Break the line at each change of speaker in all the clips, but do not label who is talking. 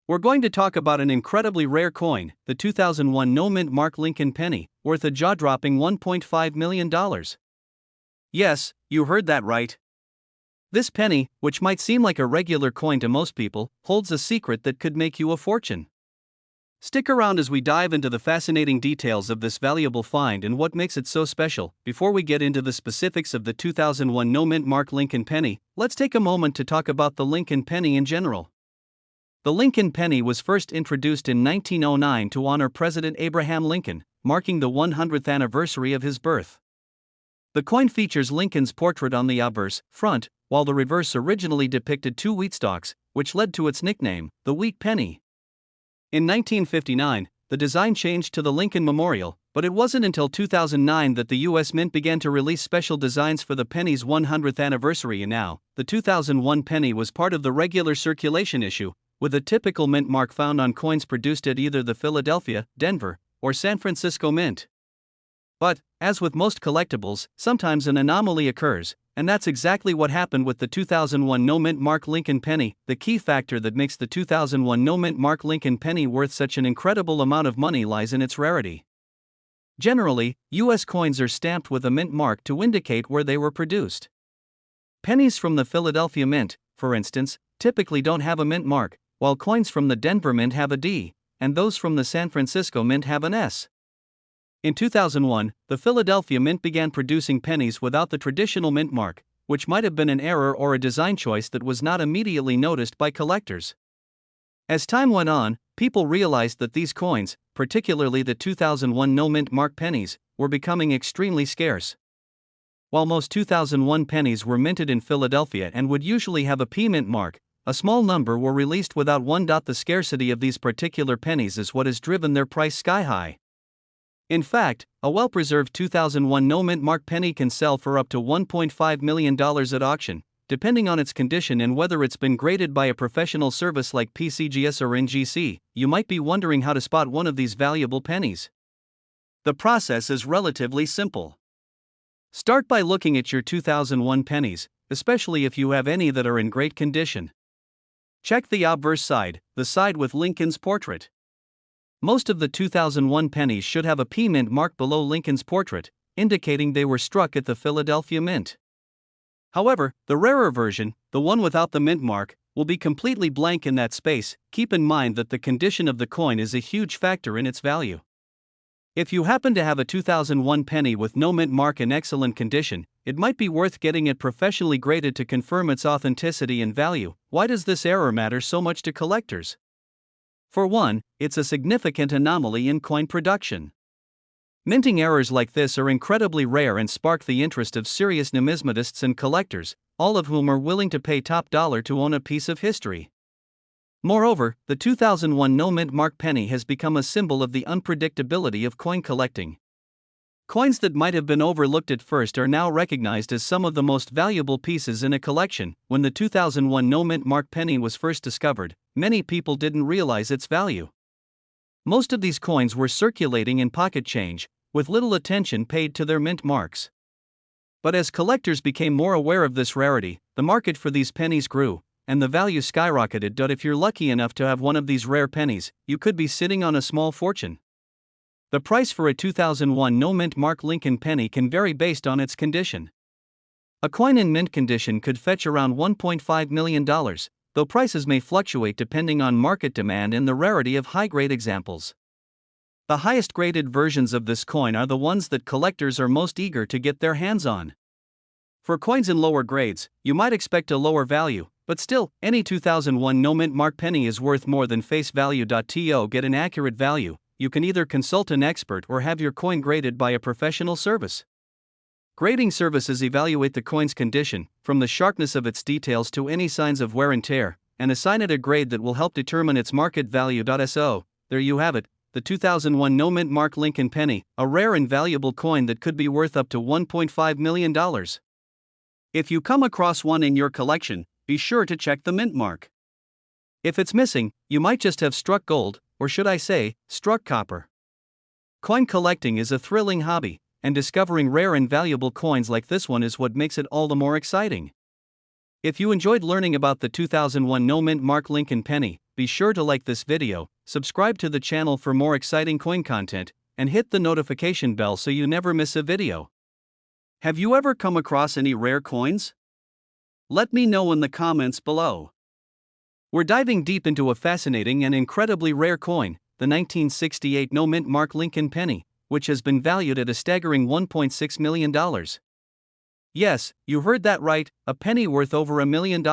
We're going to talk about an incredibly rare coin, the 2001 no-mint mark Lincoln penny, worth a jaw-dropping $1.5 million. Yes, you heard that right. This penny, which might seem like a regular coin to most people, holds a secret that could make you a fortune. Stick around as we dive into the fascinating details of this valuable find and what makes it so special. Before we get into the specifics of the 2001 no-mint mark Lincoln penny, let's take a moment to talk about the Lincoln penny in general. The Lincoln penny was first introduced in 1909 to honor President Abraham Lincoln, marking the 100th anniversary of his birth. The coin features Lincoln's portrait on the obverse front, while the reverse originally depicted two wheat stalks, which led to its nickname, the Wheat Penny. In 1959, the design changed to the Lincoln Memorial, but it wasn't until 2009 that the U.S. Mint began to release special designs for the penny's 100th anniversary. And now, the 2001 penny was part of the regular circulation issue, with a typical mint mark found on coins produced at either the Philadelphia, Denver, or San Francisco Mint. But, as with most collectibles, sometimes an anomaly occurs, and that's exactly what happened with the 2001 no-mint mark Lincoln penny. The key factor that makes the 2001 no-mint mark Lincoln penny worth such an incredible amount of money lies in its rarity. Generally, U.S. coins are stamped with a mint mark to indicate where they were produced. Pennies from the Philadelphia Mint, for instance, typically don't have a mint mark, while coins from the Denver Mint have a D, and those from the San Francisco Mint have an S. In 2001, the Philadelphia Mint began producing pennies without the traditional mint mark, which might have been an error or a design choice that was not immediately noticed by collectors. As time went on, people realized that these coins, particularly the 2001 no-mint mark pennies, were becoming extremely scarce. While most 2001 pennies were minted in Philadelphia and would usually have a P mint mark, a small number were released without one. The scarcity of these particular pennies is what has driven their price sky high. In fact, a well-preserved 2001 no-mint mark penny can sell for up to $1.5 million at auction, depending on its condition and whether it's been graded by a professional service like PCGS or NGC. You might be wondering how to spot one of these valuable pennies. The process is relatively simple. Start by looking at your 2001 pennies, especially if you have any that are in great condition. Check the obverse side, the side with Lincoln's portrait. Most of the 2001 pennies should have a P mint mark below Lincoln's portrait, indicating they were struck at the Philadelphia Mint. However, the rarer version, the one without the mint mark, will be completely blank in that space. Keep in mind that the condition of the coin is a huge factor in its value. If you happen to have a 2001 penny with no mint mark in excellent condition, it might be worth getting it professionally graded to confirm its authenticity and value. Why does this error matter so much to collectors? For one, it's a significant anomaly in coin production. Minting errors like this are incredibly rare and spark the interest of serious numismatists and collectors, all of whom are willing to pay top dollar to own a piece of history. Moreover, the 2001 no-mint mark penny has become a symbol of the unpredictability of coin collecting. Coins that might have been overlooked at first are now recognized as some of the most valuable pieces in a collection. When the 2001 no-mint mark penny was first discovered, many people didn't realize its value. Most of these coins were circulating in pocket change, with little attention paid to their mint marks. But as collectors became more aware of this rarity, the market for these pennies grew, and the value skyrocketed. If you're lucky enough to have one of these rare pennies, you could be sitting on a small fortune. The price for a 2001 no-mint mark Lincoln penny can vary based on its condition. A coin in mint condition could fetch around $1.5 million, though prices may fluctuate depending on market demand and the rarity of high-grade examples. The highest graded versions of this coin are the ones that collectors are most eager to get their hands on. For coins in lower grades, you might expect a lower value, but still, any 2001 no-mint mark penny is worth more than face value. To get an accurate value, you can either consult an expert or have your coin graded by a professional service. Grading services evaluate the coin's condition, from the sharpness of its details to any signs of wear and tear, and assign it a grade that will help determine its market value. So, there you have it, the 2001 no-mint mark Lincoln penny, a rare and valuable coin that could be worth up to $1.5 million. If you come across one in your collection, be sure to check the mint mark. If it's missing, you might just have struck gold, or should I say, struck copper. Coin collecting is a thrilling hobby, and discovering rare and valuable coins like this one is what makes it all the more exciting. If you enjoyed learning about the 2001 no-mint mark Lincoln penny, be sure to like this video, subscribe to the channel for more exciting coin content, and hit the notification bell so you never miss a video. Have you ever come across any rare coins? Let me know in the comments below. We're diving deep into a fascinating and incredibly rare coin, the 1968 no-mint Mark Lincoln penny, which has been valued at a staggering $1.6 million. Yes, you heard that right, a penny worth over $1 million.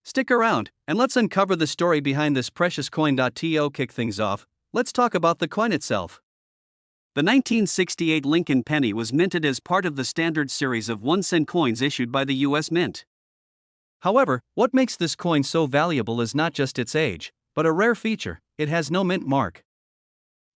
Stick around, and let's uncover the story behind this precious coin. To kick things off, let's talk about the coin itself. The 1968 Lincoln penny was minted as part of the standard series of 1-cent coins issued by the U.S. Mint. However, what makes this coin so valuable is not just its age, but a rare feature: it has no mint mark.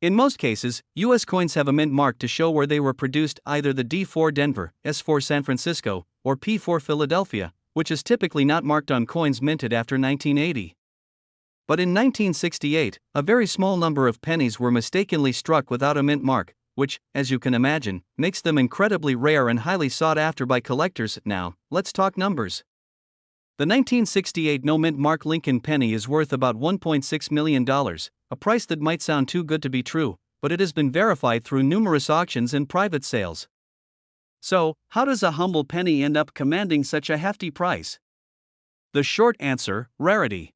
In most cases, U.S. coins have a mint mark to show where they were produced, either the D4 Denver, S4 San Francisco, or P4 Philadelphia, which is typically not marked on coins minted after 1980. But in 1968, a very small number of pennies were mistakenly struck without a mint mark, which, as you can imagine, makes them incredibly rare and highly sought after by collectors. Now, let's talk numbers. The 1968 no-mint Mark Lincoln penny is worth about $1.6 million, a price that might sound too good to be true, but it has been verified through numerous auctions and private sales. So, how does a humble penny end up commanding such a hefty price? The short answer: rarity.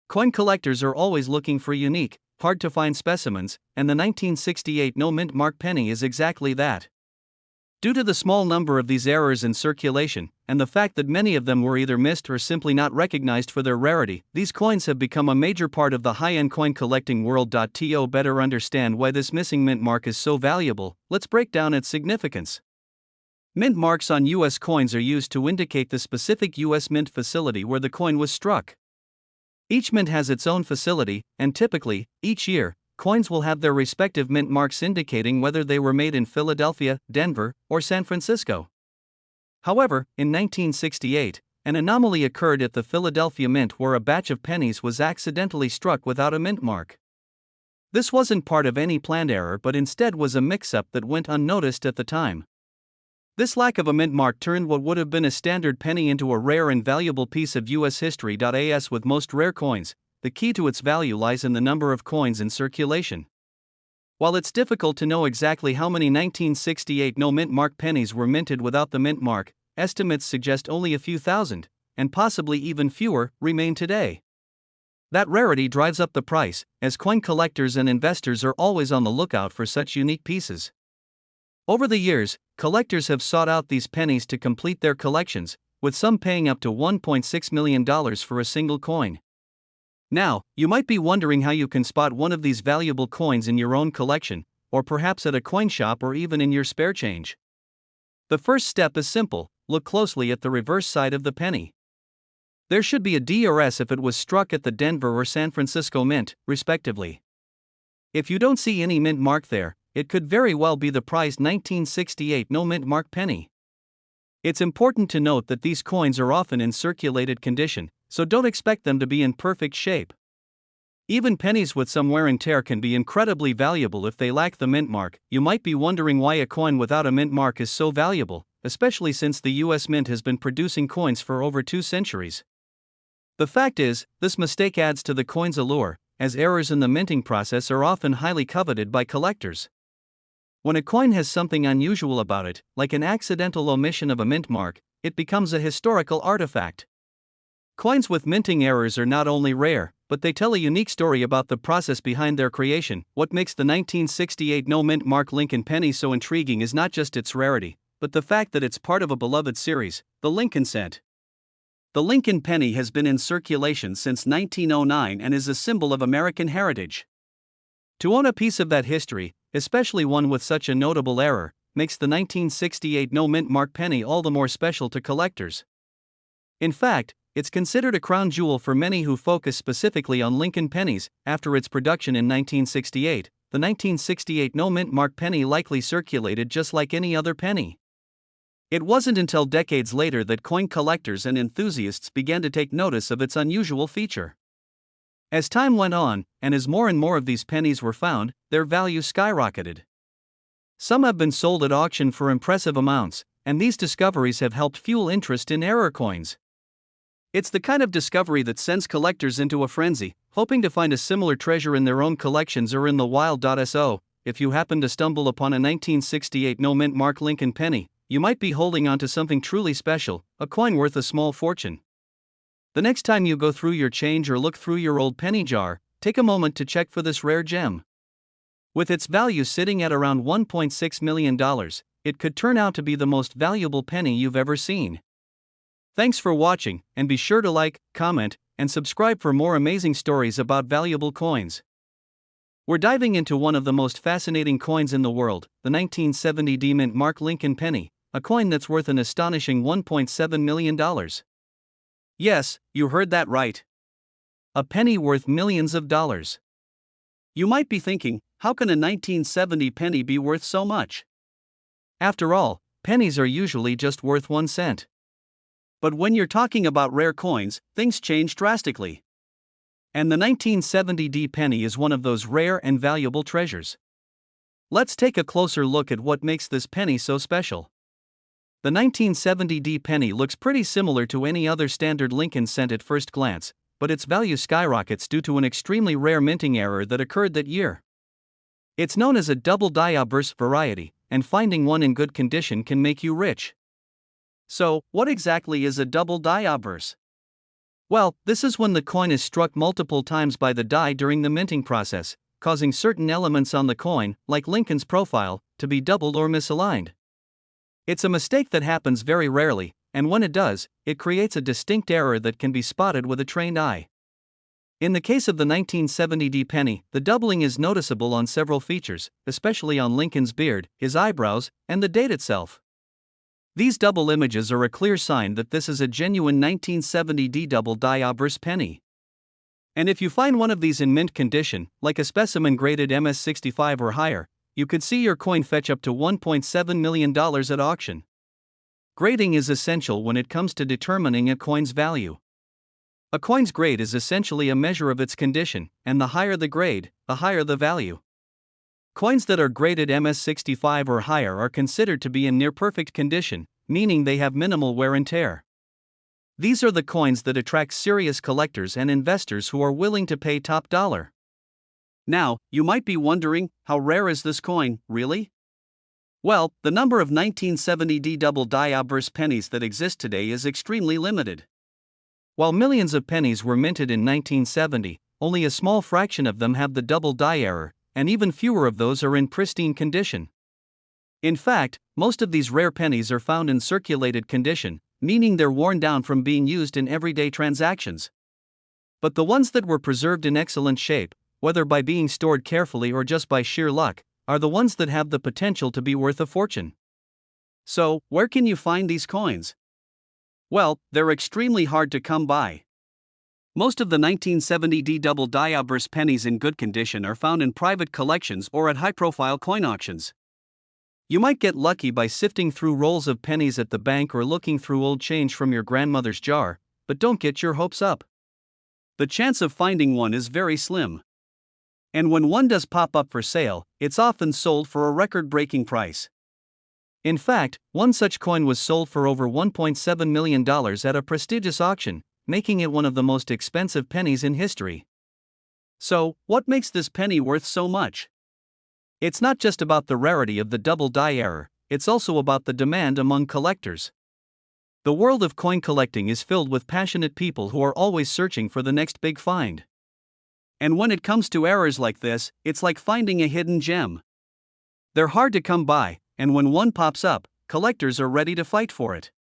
Coin collectors are always looking for unique, hard-to-find specimens, and the 1968 no-mint Mark penny is exactly that. Due to the small number of these errors in circulation, and the fact that many of them were either missed or simply not recognized for their rarity, these coins have become a major part of the high-end coin collecting world. To better understand why this missing mint mark is so valuable, let's break down its significance. Mint marks on U.S. coins are used to indicate the specific U.S. mint facility where the coin was struck. Each mint has its own facility, and typically, each year, coins will have their respective mint marks indicating whether they were made in Philadelphia, Denver, or San Francisco. However, in 1968, an anomaly occurred at the Philadelphia Mint where a batch of pennies was accidentally struck without a mint mark. This wasn't part of any planned error but instead was a mix-up that went unnoticed at the time. This lack of a mint mark turned what would have been a standard penny into a rare and valuable piece of U.S. history. As with most rare coins, the key to its value lies in the number of coins in circulation. While it's difficult to know exactly how many 1968 no-mint mark pennies were minted without the mint mark, estimates suggest only a few thousand, and possibly even fewer, remain today. That rarity drives up the price, as coin collectors and investors are always on the lookout for such unique pieces. Over the years, collectors have sought out these pennies to complete their collections, with some paying up to $1.6 million for a single coin. Now, you might be wondering how you can spot one of these valuable coins in your own collection, or perhaps at a coin shop or even in your spare change. The first step is simple: look closely at the reverse side of the penny. There should be a D or S if it was struck at the Denver or San Francisco Mint, respectively. If you don't see any mint mark there, it could very well be the prized 1968 no-mint mark penny. It's important to note that these coins are often in circulated condition, so don't expect them to be in perfect shape. Even pennies with some wear and tear can be incredibly valuable if they lack the mint mark. You might be wondering why a coin without a mint mark is so valuable, especially since the U.S. Mint has been producing coins for over 2 centuries. The fact is, this mistake adds to the coin's allure, as errors in the minting process are often highly coveted by collectors. When a coin has something unusual about it, like an accidental omission of a mint mark, it becomes a historical artifact. Coins with minting errors are not only rare, but they tell a unique story about the process behind their creation. What makes the 1968 no-mint Mark Lincoln penny so intriguing is not just its rarity, but the fact that it's part of a beloved series, the Lincoln cent. The Lincoln penny has been in circulation since 1909 and is a symbol of American heritage. To own a piece of that history, especially one with such a notable error, makes the 1968 no-mint mark penny all the more special to collectors. In fact, it's considered a crown jewel for many who focus specifically on Lincoln pennies. After its production in 1968, the 1968 no-mint mark penny likely circulated just like any other penny. It wasn't until decades later that coin collectors and enthusiasts began to take notice of its unusual feature. As time went on, and as more and more of these pennies were found, their value skyrocketed. Some have been sold at auction for impressive amounts, and these discoveries have helped fuel interest in error coins. It's the kind of discovery that sends collectors into a frenzy, hoping to find a similar treasure in their own collections or in the wild. So, if you happen to stumble upon a 1968 no-mint Mark Lincoln penny, you might be holding on to something truly special, a coin worth a small fortune. The next time you go through your change or look through your old penny jar, take a moment to check for this rare gem. With its value sitting at around $1.6 million, it could turn out to be the most valuable penny you've ever seen. Thanks for watching, and be sure to like, comment, and subscribe for more amazing stories about valuable coins. We're diving into one of the most fascinating coins in the world, the 1970 D-mint Mark Lincoln penny, a coin that's worth an astonishing $1.7 million. Yes, you heard that right. A penny worth millions of dollars. You might be thinking, how can a 1970 penny be worth so much? After all, pennies are usually just worth 1 cent. But when you're talking about rare coins, things change drastically. And the 1970 D penny is one of those rare and valuable treasures. Let's take a closer look at what makes this penny so special. The 1970 D penny looks pretty similar to any other standard Lincoln cent at first glance, but its value skyrockets due to an extremely rare minting error that occurred that year. It's known as a double die obverse variety, and finding one in good condition can make you rich. So, what exactly is a double die obverse? Well, this is when the coin is struck multiple times by the die during the minting process, causing certain elements on the coin, like Lincoln's profile, to be doubled or misaligned. It's a mistake that happens very rarely, and when it does, it creates a distinct error that can be spotted with a trained eye. In the case of the 1970 D penny, the doubling is noticeable on several features, especially on Lincoln's beard, his eyebrows, and the date itself. These double images are a clear sign that this is a genuine 1970 D double die obverse penny. And if you find one of these in mint condition, like a specimen graded MS65 or higher, you could see your coin fetch up to $1.7 million at auction. Grading is essential when it comes to determining a coin's value. A coin's grade is essentially a measure of its condition, and the higher the grade, the higher the value. Coins that are graded MS65 or higher are considered to be in near-perfect condition, meaning they have minimal wear and tear. These are the coins that attract serious collectors and investors who are willing to pay top dollar. Now, you might be wondering, how rare is this coin, really? Well, the number of 1970 D double die obverse pennies that exist today is extremely limited. While millions of pennies were minted in 1970, only a small fraction of them have the double die error, and even fewer of those are in pristine condition. In fact, most of these rare pennies are found in circulated condition, meaning they're worn down from being used in everyday transactions. But the ones that were preserved in excellent shape, whether by being stored carefully or just by sheer luck, are the ones that have the potential to be worth a fortune. So, where can you find these coins? Well, they're extremely hard to come by. Most of the 1970 D double die obverse pennies in good condition are found in private collections or at high-profile coin auctions. You might get lucky by sifting through rolls of pennies at the bank or looking through old change from your grandmother's jar, but don't get your hopes up. The chance of finding one is very slim. And when one does pop up for sale, it's often sold for a record-breaking price. In fact, one such coin was sold for over $1.7 million at a prestigious auction, making it one of the most expensive pennies in history. So, what makes this penny worth so much? It's not just about the rarity of the double die error, it's also about the demand among collectors. The world of coin collecting is filled with passionate people who are always searching for the next big find. And when it comes to errors like this, it's like finding a hidden gem. They're hard to come by, and when one pops up, collectors are ready to fight for it.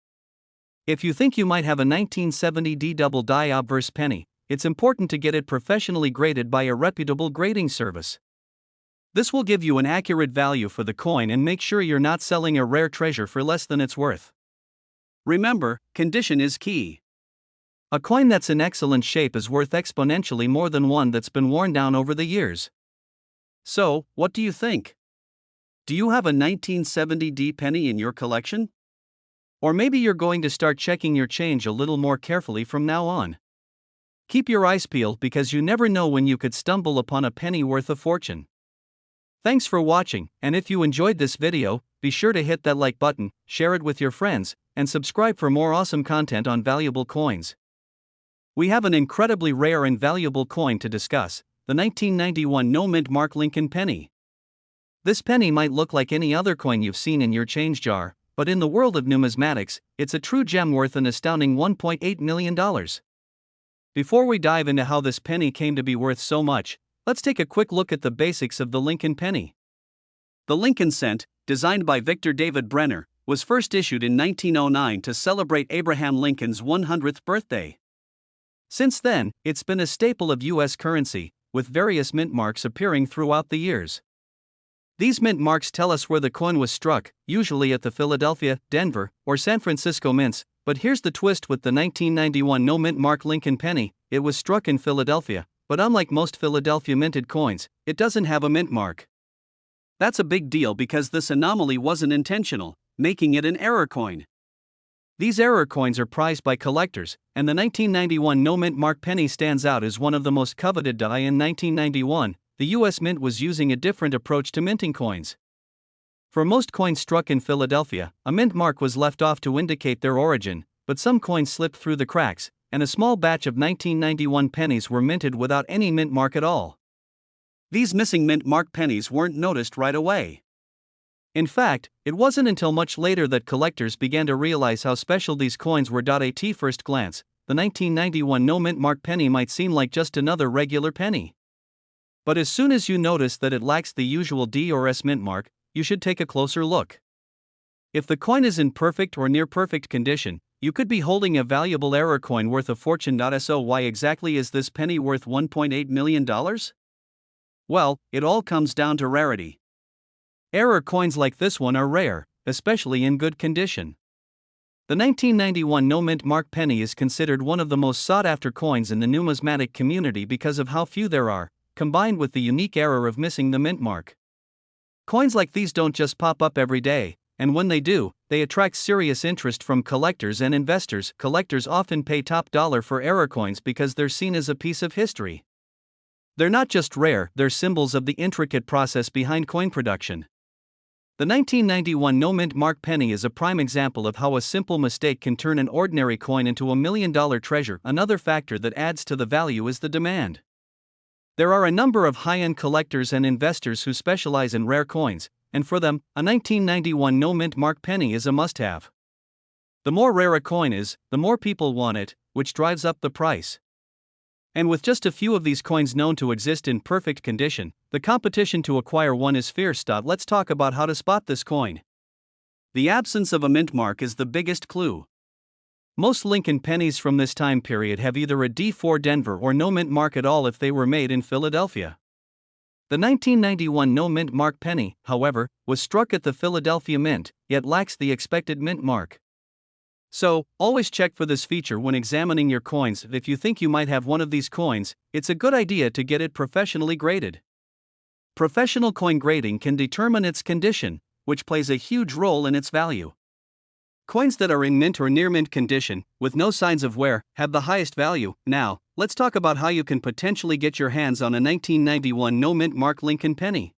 If you think you might have a 1970 D double die obverse penny, it's important to get it professionally graded by a reputable grading service. This will give you an accurate value for the coin and make sure you're not selling a rare treasure for less than it's worth. Remember, condition is key. A coin that's in excellent shape is worth exponentially more than one that's been worn down over the years. So, what do you think? Do you have a 1970 D penny in your collection? Or maybe you're going to start checking your change a little more carefully from now on. Keep your eyes peeled because you never know when you could stumble upon a penny worth a fortune. Thanks for watching, and if you enjoyed this video, be sure to hit that like button, share it with your friends, and subscribe for more awesome content on valuable coins. We have an incredibly rare and valuable coin to discuss, the 1991 no-mint mark Lincoln penny. This penny might look like any other coin you've seen in your change jar, but in the world of numismatics, it's a true gem worth an astounding $1.8 million. Before we dive into how this penny came to be worth so much, let's take a quick look at the basics of the Lincoln penny. The Lincoln cent, designed by Victor David Brenner, was first issued in 1909 to celebrate Abraham Lincoln's 100th birthday. Since then, it's been a staple of U.S. currency, with various mint marks appearing throughout the years. These mint marks tell us where the coin was struck, usually at the Philadelphia, Denver, or San Francisco mints, but here's the twist with the 1991 no-mint mark Lincoln penny: it was struck in Philadelphia, but unlike most Philadelphia minted coins, it doesn't have a mint mark. That's a big deal because this anomaly wasn't intentional, making it an error coin. These error coins are prized by collectors, and the 1991 no-mint mark penny stands out as one of the most coveted. In 1991, the U.S. Mint was using a different approach to minting coins. For most coins struck in Philadelphia, a mint mark was left off to indicate their origin, but some coins slipped through the cracks, and a small batch of 1991 pennies were minted without any mint mark at all. These missing mint mark pennies weren't noticed right away. In fact, it wasn't until much later that collectors began to realize how special these coins were. At first glance, the 1991 no-mint mark penny might seem like just another regular penny. But as soon as you notice that it lacks the usual D or S mint mark, you should take a closer look. If the coin is in perfect or near perfect condition, you could be holding a valuable error coin worth a fortune. So why exactly is this penny worth $1.8 million? Well, it all comes down to rarity. Error coins like this one are rare, especially in good condition. The 1991 no-mint mark penny is considered one of the most sought-after coins in the numismatic community because of how few there are, combined with the unique error of missing the mint mark. Coins like these don't just pop up every day, and when they do, they attract serious interest from collectors and investors. Collectors often pay top dollar for error coins because they're seen as a piece of history. They're not just rare, they're symbols of the intricate process behind coin production. The 1991 no-mint mark penny is a prime example of how a simple mistake can turn an ordinary coin into a million-dollar treasure. Another factor that adds to the value is the demand. There are a number of high-end collectors and investors who specialize in rare coins, and for them, a 1991 no-mint mark penny is a must-have. The more rare a coin is, the more people want it, which drives up the price. And with just a few of these coins known to exist in perfect condition, the competition to acquire one is fierce. Let's talk about how to spot this coin. The absence of a mint mark is the biggest clue. Most Lincoln pennies from this time period have either a D4 Denver or no mint mark at all if they were made in Philadelphia. The 1991 no mint mark penny, however, was struck at the Philadelphia Mint, yet lacks the expected mint mark. So, always check for this feature when examining your coins. If you think you might have one of these coins, it's a good idea to get it professionally graded. Professional coin grading can determine its condition, which plays a huge role in its value. Coins that are in mint or near mint condition, with no signs of wear, have the highest value. Now, let's talk about how you can potentially get your hands on a 1991 no mint mark Lincoln penny.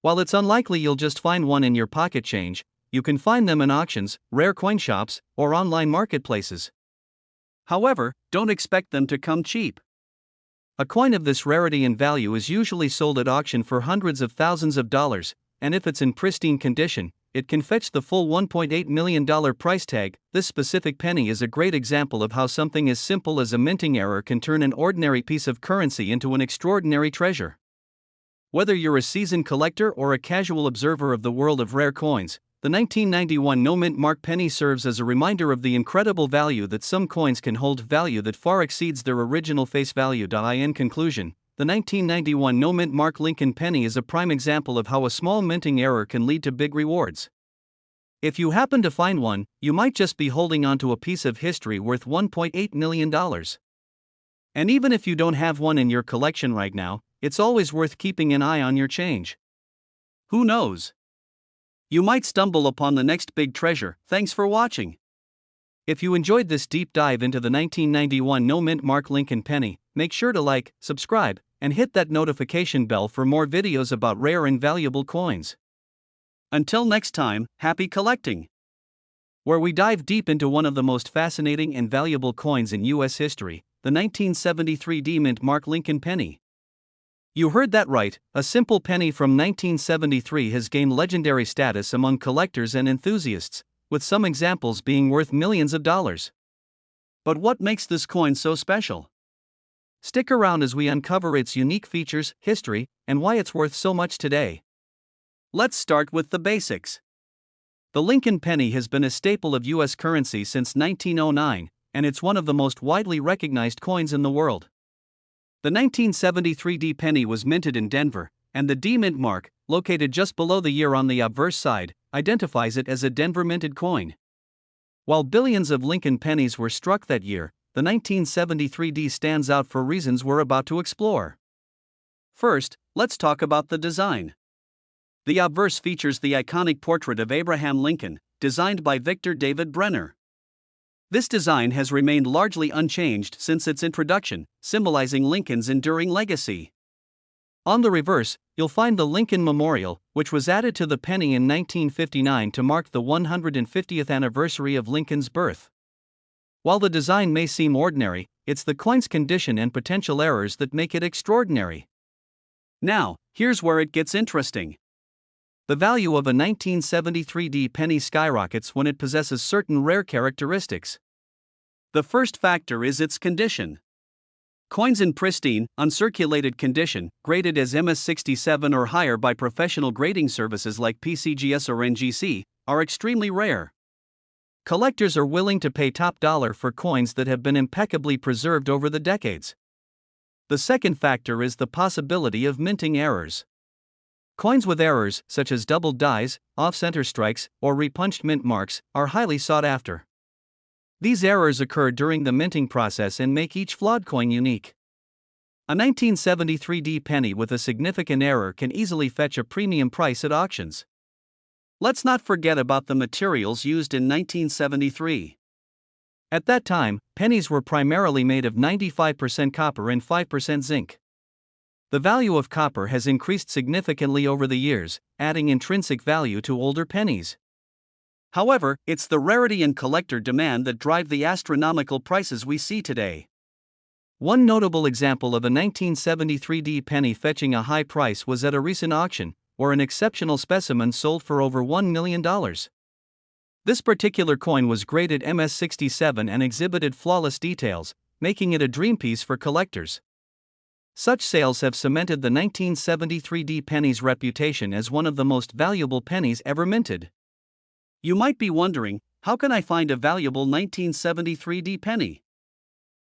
While it's unlikely you'll just find one in your pocket change, you can find them in auctions, rare coin shops, or online marketplaces. However, don't expect them to come cheap. A coin of this rarity and value is usually sold at auction for hundreds of thousands of dollars, and if it's in pristine condition, it can fetch the full $1.8 million price tag. This specific penny is a great example of how something as simple as a minting error can turn an ordinary piece of currency into an extraordinary treasure. Whether you're a seasoned collector or a casual observer of the world of rare coins, the 1991 no-mint mark penny serves as a reminder of the incredible value that some coins can hold, value that far exceeds their original face value. In conclusion, the 1991 no-mint mark Lincoln penny is a prime example of how a small minting error can lead to big rewards. If you happen to find one, you might just be holding onto a piece of history worth $1.8 million. And even if you don't have one in your collection right now, it's always worth keeping an eye on your change. Who knows? You might stumble upon the next big treasure. Thanks for watching. If you enjoyed this deep dive into the 1991 no-mint mark Lincoln penny, make sure to like, subscribe, and hit that notification bell for more videos about rare and valuable coins. Until next time, happy collecting! Where we dive deep into one of the most fascinating and valuable coins in U.S. history, the 1973 D Mint Mark Lincoln penny. You heard that right, a simple penny from 1973 has gained legendary status among collectors and enthusiasts, with some examples being worth millions of dollars. But what makes this coin so special? Stick around as we uncover its unique features, history, and why it's worth so much today. Let's start with the basics. The Lincoln penny has been a staple of U.S. currency since 1909, and it's one of the most widely recognized coins in the world. The 1973 D penny was minted in Denver, and the D Mint mark, located just below the year on the obverse side, identifies it as a Denver minted coin. While billions of Lincoln pennies were struck that year, the 1973 D stands out for reasons we're about to explore. First, let's talk about the design. The obverse features the iconic portrait of Abraham Lincoln, designed by Victor David Brenner. This design has remained largely unchanged since its introduction, symbolizing Lincoln's enduring legacy. On the reverse, you'll find the Lincoln Memorial, which was added to the penny in 1959 to mark the 150th anniversary of Lincoln's birth. While the design may seem ordinary, it's the coin's condition and potential errors that make it extraordinary. Now, here's where it gets interesting. The value of a 1973 D penny skyrockets when it possesses certain rare characteristics. The first factor is its condition. Coins in pristine, uncirculated condition, graded as MS67 or higher by professional grading services like PCGS or NGC, are extremely rare. Collectors are willing to pay top dollar for coins that have been impeccably preserved over the decades. The second factor is the possibility of minting errors. Coins with errors, such as doubled dies, off-center strikes, or repunched mint marks, are highly sought after. These errors occur during the minting process and make each flawed coin unique. A 1973 D penny with a significant error can easily fetch a premium price at auctions. Let's not forget about the materials used in 1973. At that time, pennies were primarily made of 95% copper and 5% zinc. The value of copper has increased significantly over the years, adding intrinsic value to older pennies. However, it's the rarity and collector demand that drive the astronomical prices we see today. One notable example of a 1973 D penny fetching a high price was at a recent auction, where an exceptional specimen sold for over $1 million. This particular coin was graded MS67 and exhibited flawless details, making it a dream piece for collectors. Such sales have cemented the 1973 D penny's reputation as one of the most valuable pennies ever minted. You might be wondering, how can I find a valuable 1973 D penny?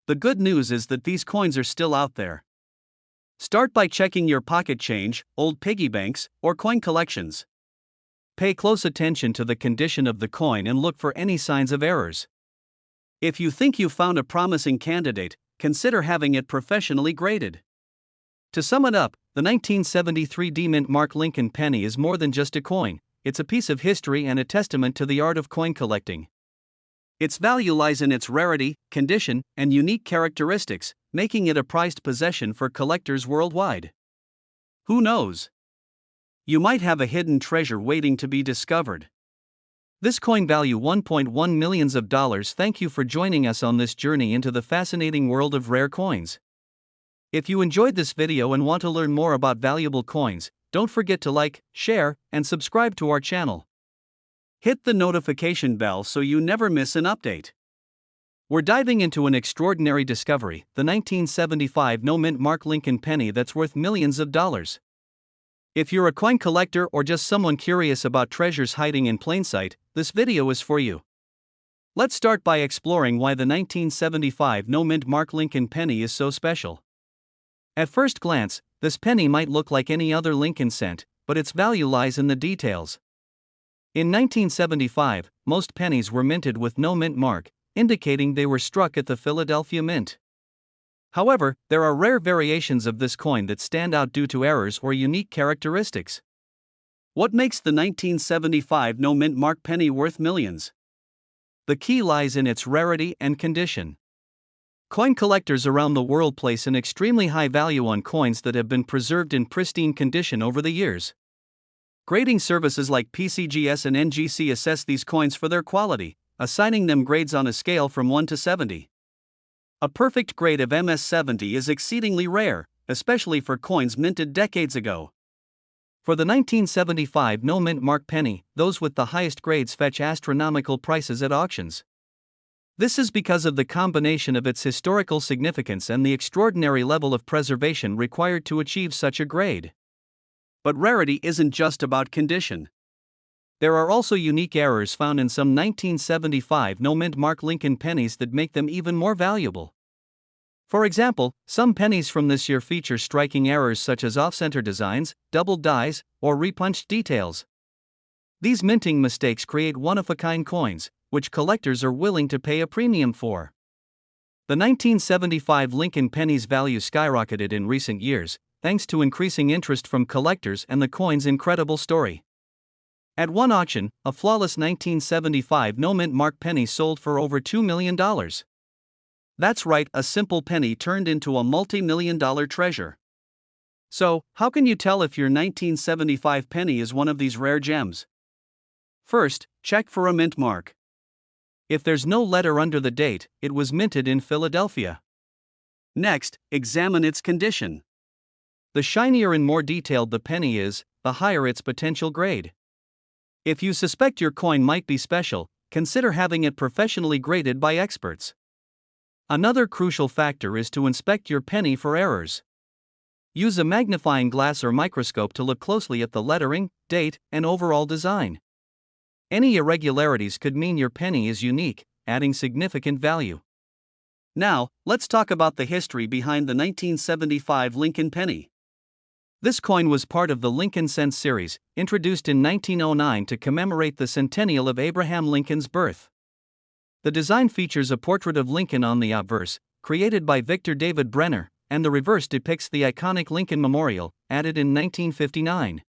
The good news is that these coins are still out there. Start by checking your pocket change, old piggy banks, or coin collections. Pay close attention to the condition of the coin and look for any signs of errors. If you think you've found a promising candidate, consider having it professionally graded. To sum it up, the 1973 D Mint Mark Lincoln penny is more than just a coin, it's a piece of history and a testament to the art of coin collecting. Its value lies in its rarity, condition, and unique characteristics, making it a prized possession for collectors worldwide. Who knows? You might have a hidden treasure waiting to be discovered. This coin value $1.1 million. Thank you for joining us on this journey into the fascinating world of rare coins. If you enjoyed this video and want to learn more about valuable coins, don't forget to like, share, and subscribe to our channel. Hit the notification bell so you never miss an update. We're diving into an extraordinary discovery, the 1975 no-mint Mark Lincoln penny that's worth millions of dollars. If you're a coin collector or just someone curious about treasures hiding in plain sight, this video is for you. Let's start by exploring why the 1975 no-mint Mark Lincoln penny is so special. At first glance, this penny might look like any other Lincoln cent, but its value lies in the details. In 1975, most pennies were minted with no mint mark, indicating they were struck at the Philadelphia Mint. However, there are rare variations of this coin that stand out due to errors or unique characteristics. What makes the 1975 no mint mark penny worth millions? The key lies in its rarity and condition. Coin collectors around the world place an extremely high value on coins that have been preserved in pristine condition over the years. Grading services like PCGS and NGC assess these coins for their quality, assigning them grades on a scale from 1 to 70. A perfect grade of MS-70 is exceedingly rare, especially for coins minted decades ago. For the 1975 no-mint mark penny, those with the highest grades fetch astronomical prices at auctions. This is because of the combination of its historical significance and the extraordinary level of preservation required to achieve such a grade. But rarity isn't just about condition. There are also unique errors found in some 1975 no-mint mark Lincoln pennies that make them even more valuable. For example, some pennies from this year feature striking errors such as off-center designs, doubled dies, or repunched details. These minting mistakes create one-of-a-kind coins, which collectors are willing to pay a premium for. The 1975 Lincoln penny's value skyrocketed in recent years, thanks to increasing interest from collectors and the coin's incredible story. At one auction, a flawless 1975 no-mint mark penny sold for over $2 million. That's right, a simple penny turned into a multi-million-dollar treasure. So, how can you tell if your 1975 penny is one of these rare gems? First, check for a mint mark. If there's no letter under the date, it was minted in Philadelphia. Next, examine its condition. The shinier and more detailed the penny is, the higher its potential grade. If you suspect your coin might be special, consider having it professionally graded by experts. Another crucial factor is to inspect your penny for errors. Use a magnifying glass or microscope to look closely at the lettering, date, and overall design. Any irregularities could mean your penny is unique, adding significant value. Now, let's talk about the history behind the 1975 Lincoln penny. This coin was part of the Lincoln Cent series, introduced in 1909 to commemorate the centennial of Abraham Lincoln's birth. The design features a portrait of Lincoln on the obverse, created by Victor David Brenner, and the reverse depicts the iconic Lincoln Memorial, added in 1959.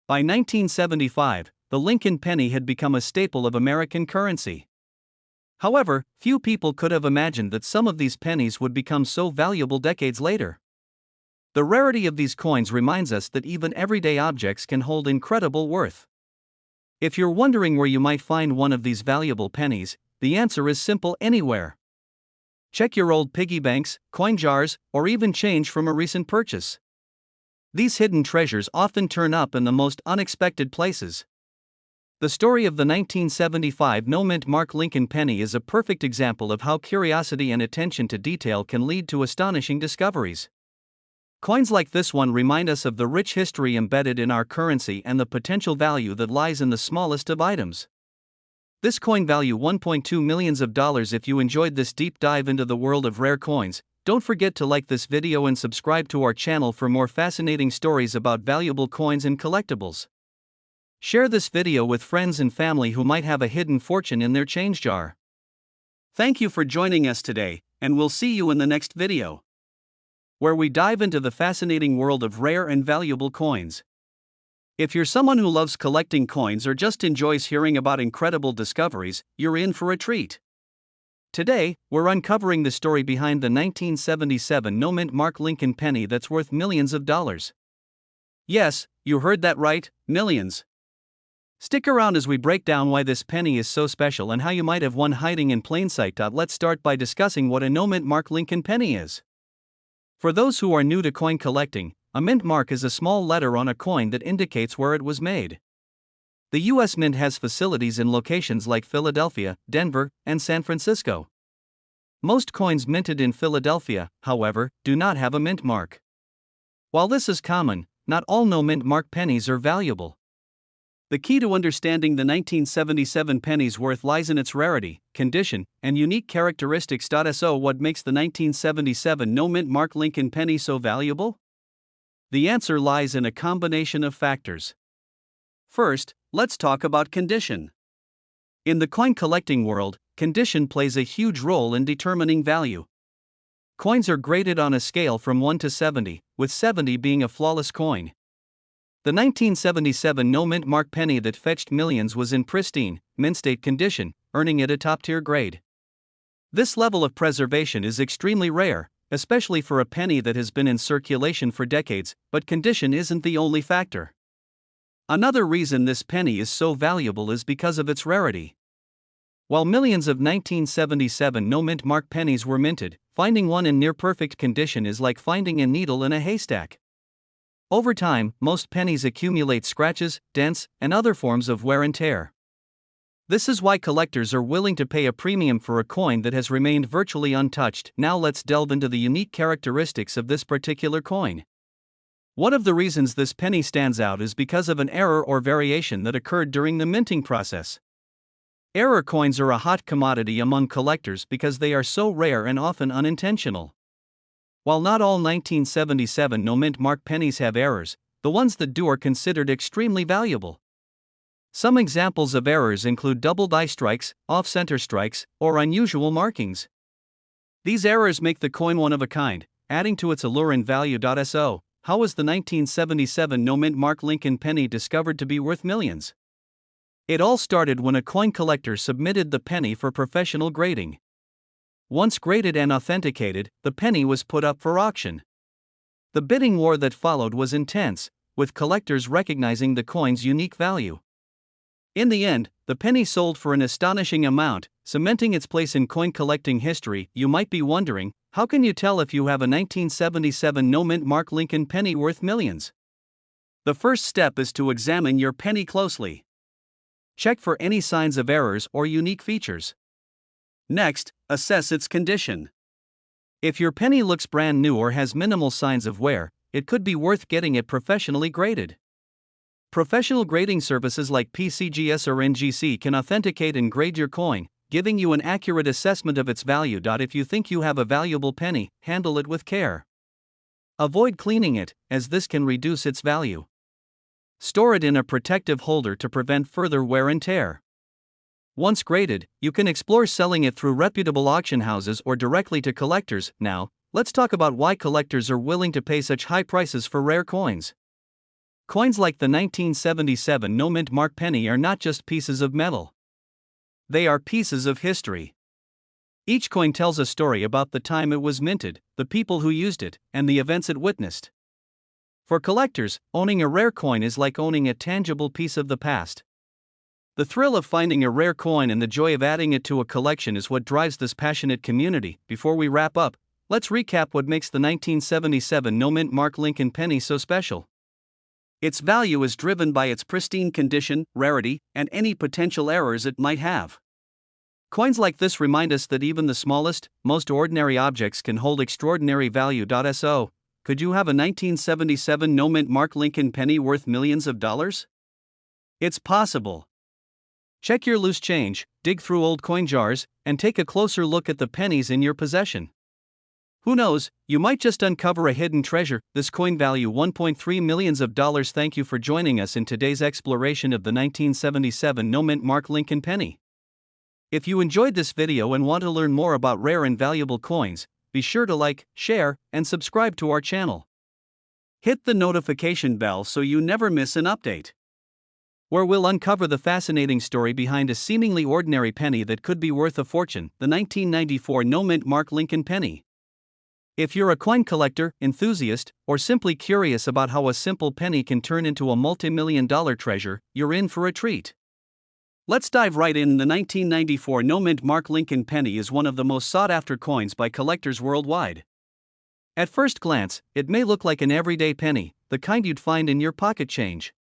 By 1975, the Lincoln penny had become a staple of American currency. However, few people could have imagined that some of these pennies would become so valuable decades later. The rarity of these coins reminds us that even everyday objects can hold incredible worth. If you're wondering where you might find one of these valuable pennies, the answer is simple: anywhere. Check your old piggy banks, coin jars, or even change from a recent purchase. These hidden treasures often turn up in the most unexpected places. The story of the 1975 no-mint mark Lincoln penny is a perfect example of how curiosity and attention to detail can lead to astonishing discoveries. Coins like this one remind us of the rich history embedded in our currency and the potential value that lies in the smallest of items. This coin value $1.2 million. If you enjoyed this deep dive into the world of rare coins, don't forget to like this video and subscribe to our channel for more fascinating stories about valuable coins and collectibles. Share this video with friends and family who might have a hidden fortune in their change jar. Thank you for joining us today, and we'll see you in the next video, where we dive into the fascinating world of rare and valuable coins. If you're someone who loves collecting coins or just enjoys hearing about incredible discoveries, you're in for a treat. Today, we're uncovering the story behind the 1977 no-mint mark Lincoln penny that's worth millions of dollars. Yes, you heard that right, millions. Stick around as we break down why this penny is so special and how you might have one hiding in plain sight. Let's start by discussing what a no-mint mark Lincoln penny is. For those who are new to coin collecting, a mint mark is a small letter on a coin that indicates where it was made. The U.S. Mint has facilities in locations like Philadelphia, Denver, and San Francisco. Most coins minted in Philadelphia, however, do not have a mint mark. While this is common, not all no-mint mark pennies are valuable. The key to understanding the 1977 penny's worth lies in its rarity, condition, and unique characteristics. So, what makes the 1977 no-mint mark Lincoln penny so valuable? The answer lies in a combination of factors. First, let's talk about condition. In the coin collecting world, condition plays a huge role in determining value. Coins are graded on a scale from 1 to 70, with 70 being a flawless coin. The 1977 no-mint mark penny that fetched millions was in pristine, mint-state condition, earning it a top-tier grade. This level of preservation is extremely rare, especially for a penny that has been in circulation for decades, but condition isn't the only factor. Another reason this penny is so valuable is because of its rarity. While millions of 1977 no-mint mark pennies were minted, finding one in near-perfect condition is like finding a needle in a haystack. Over time, most pennies accumulate scratches, dents, and other forms of wear and tear. This is why collectors are willing to pay a premium for a coin that has remained virtually untouched. Now let's delve into the unique characteristics of this particular coin. One of the reasons this penny stands out is because of an error or variation that occurred during the minting process. Error coins are a hot commodity among collectors because they are so rare and often unintentional. While not all 1977 no-mint mark pennies have errors, the ones that do are considered extremely valuable. Some examples of errors include double die strikes, off-center strikes, or unusual markings. These errors make the coin one of a kind, adding to its allure and value. So, how was the 1977 no-mint mark Lincoln penny discovered to be worth millions? It all started when a coin collector submitted the penny for professional grading. Once graded and authenticated, the penny was put up for auction. The bidding war that followed was intense, with collectors recognizing the coin's unique value. In the end, the penny sold for an astonishing amount, cementing its place in coin collecting history. You might be wondering, how can you tell if you have a 1977 no-mint mark Lincoln penny worth millions? The first step is to examine your penny closely. Check for any signs of errors or unique features. Next, assess its condition. If your penny looks brand new or has minimal signs of wear, it could be worth getting it professionally graded. Professional grading services like PCGS or NGC can authenticate and grade your coin, giving you an accurate assessment of its value. If you think you have a valuable penny, handle it with care. Avoid cleaning it, as this can reduce its value. Store it in a protective holder to prevent further wear and tear. Once graded, you can explore selling it through reputable auction houses or directly to collectors. Now, let's talk about why collectors are willing to pay such high prices for rare coins. Coins like the 1977 no-mint mark penny are not just pieces of metal. They are pieces of history. Each coin tells a story about the time it was minted, the people who used it, and the events it witnessed. For collectors, owning a rare coin is like owning a tangible piece of the past. The thrill of finding a rare coin and the joy of adding it to a collection is what drives this passionate community. Before we wrap up, let's recap what makes the 1977 no-mint mark Lincoln penny so special. Its value is driven by its pristine condition, rarity, and any potential errors it might have. Coins like this remind us that even the smallest, most ordinary objects can hold extraordinary value. So, could you have a 1977 no-mint mark Lincoln penny worth millions of dollars? It's possible. Check your loose change, dig through old coin jars, and take a closer look at the pennies in your possession. Who knows, you might just uncover a hidden treasure. This coin value $1.3 million. Thank you for joining us in today's exploration of the 1977 no-mint mark Lincoln penny. If you enjoyed this video and want to learn more about rare and valuable coins, be sure to like, share, and subscribe to our channel. Hit the notification bell so you never miss an update, where we'll uncover the fascinating story behind a seemingly ordinary penny that could be worth a fortune, the 1994 no-mint mark Lincoln penny. If you're a coin collector, enthusiast, or simply curious about how a simple penny can turn into a multi-million-dollar treasure, you're in for a treat. Let's dive right in. The 1994 no-mint mark Lincoln penny is one of the most sought-after coins by collectors worldwide. At first glance, it may look like an everyday penny, the kind you'd find in your pocket change.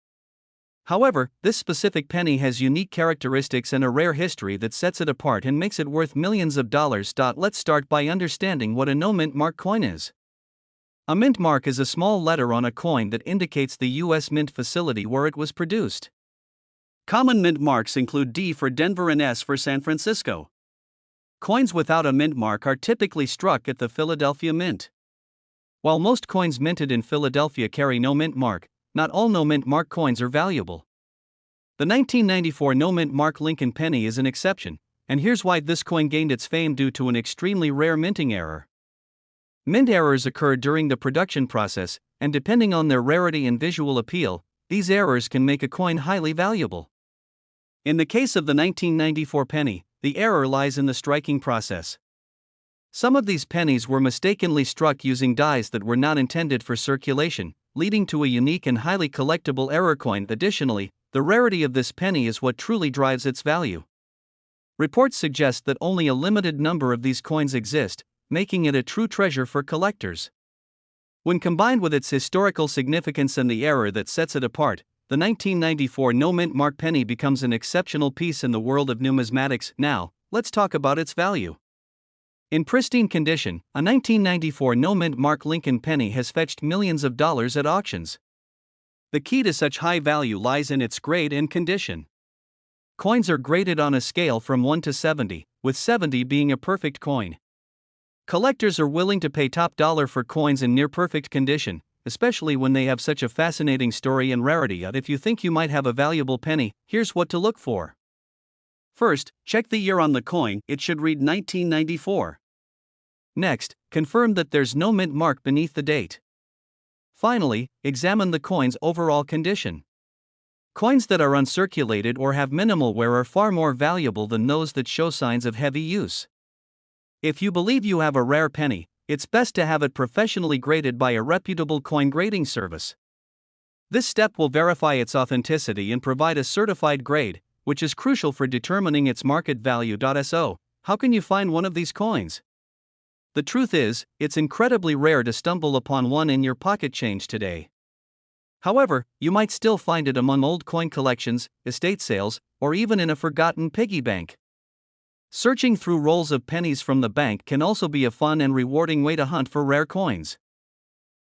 However, this specific penny has unique characteristics and a rare history that sets it apart and makes it worth millions of dollars. Let's start by understanding what a no-mint mark coin is. A mint mark is a small letter on a coin that indicates the U.S. mint facility where it was produced. Common mint marks include D for Denver and S for San Francisco. Coins without a mint mark are typically struck at the Philadelphia Mint. While most coins minted in Philadelphia carry no mint mark, not all no mint mark coins are valuable. The 1994 no mint mark Lincoln penny is an exception, and here's why this coin gained its fame: due to an extremely rare minting error. Mint errors occur during the production process, and depending on their rarity and visual appeal, these errors can make a coin highly valuable. In the case of the 1994 penny, the error lies in the striking process. Some of these pennies were mistakenly struck using dies that were not intended for circulation, leading to a unique and highly collectible error coin. Additionally, the rarity of this penny is what truly drives its value. Reports suggest that only a limited number of these coins exist, making it a true treasure for collectors. When combined with its historical significance and the era that sets it apart, the 1994 no-mint mark penny becomes an exceptional piece in the world of numismatics. Now, let's talk about its value. In pristine condition, a 1994 no-mint mark Lincoln penny has fetched millions of dollars at auctions. The key to such high value lies in its grade and condition. Coins are graded on a scale from 1 to 70, with 70 being a perfect coin. Collectors are willing to pay top dollar for coins in near-perfect condition, especially when they have such a fascinating story and rarity. If you think you might have a valuable penny, here's what to look for. First, check the year on the coin. It should read 1994. Next, confirm that there's no mint mark beneath the date. Finally, examine the coin's overall condition. Coins that are uncirculated or have minimal wear are far more valuable than those that show signs of heavy use. If you believe you have a rare penny, it's best to have it professionally graded by a reputable coin grading service. This step will verify its authenticity and provide a certified grade, which is crucial for determining its market value. So, how can you find one of these coins? The truth is, it's incredibly rare to stumble upon one in your pocket change today. However, you might still find it among old coin collections, estate sales, or even in a forgotten piggy bank. Searching through rolls of pennies from the bank can also be a fun and rewarding way to hunt for rare coins.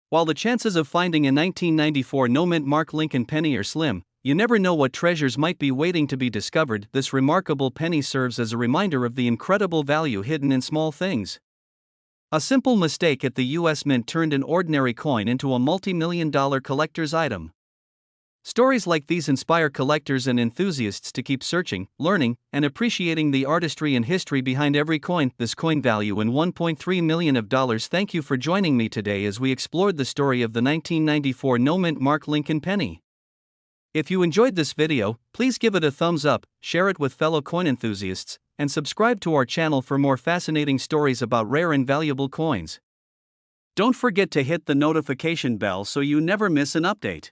While the chances of finding a 1994 no-mint mark Lincoln penny are slim, you never know what treasures might be waiting to be discovered. This remarkable penny serves as a reminder of the incredible value hidden in small things. A simple mistake at the US Mint turned an ordinary coin into a multi-million-dollar collector's item. Stories like these inspire collectors and enthusiasts to keep searching, learning, and appreciating the artistry and history behind every coin. This coin value in $1.3 million. Thank you for joining me today as we explored the story of the 1994 no-mint mark Lincoln penny. If you enjoyed this video, please give it a thumbs up, share it with fellow coin enthusiasts, and subscribe to our channel for more fascinating stories about rare and valuable coins. Don't forget to hit the notification bell so you never miss an update.